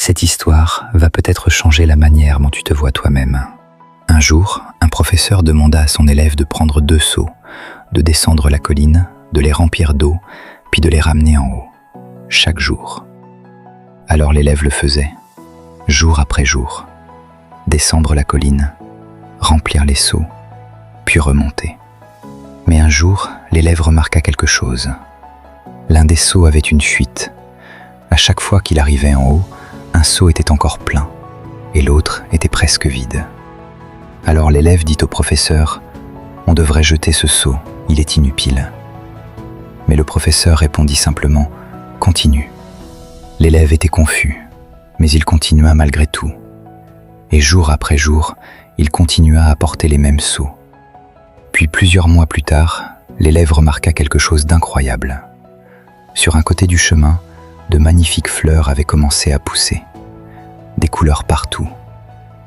Cette histoire va peut-être changer la manière dont tu te vois toi-même. Un jour, un professeur demanda à son élève de prendre 2 seaux, de descendre la colline, de les remplir d'eau, puis de les ramener en haut, chaque jour. Alors l'élève le faisait, jour après jour. Descendre la colline, remplir les seaux, puis remonter. Mais un jour, l'élève remarqua quelque chose. L'un des seaux avait une fuite. À chaque fois qu'il arrivait en haut, un seau était encore plein, et l'autre était presque vide. Alors l'élève dit au professeur « On devrait jeter ce seau, il est inutile. » Mais le professeur répondit simplement « Continue. » L'élève était confus, mais il continua malgré tout. Et jour après jour, il continua à porter les mêmes seaux. Puis plusieurs mois plus tard, l'élève remarqua quelque chose d'incroyable. Sur un côté du chemin, de magnifiques fleurs avaient commencé à pousser. Des couleurs partout,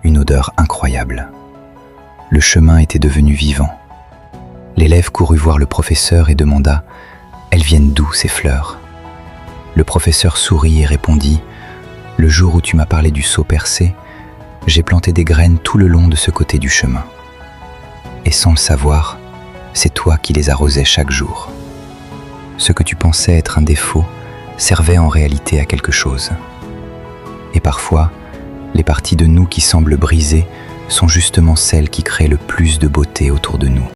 une odeur incroyable. Le chemin était devenu vivant. L'élève courut voir le professeur et demanda « Elles viennent d'où ces fleurs ?» Le professeur sourit et répondit « Le jour où tu m'as parlé du seau percé, j'ai planté des graines tout le long de ce côté du chemin. Et sans le savoir, c'est toi qui les arrosais chaque jour. Ce que tu pensais être un défaut servait en réalité à quelque chose. Et parfois, les parties de nous qui semblent brisées sont justement celles qui créent le plus de beauté autour de nous.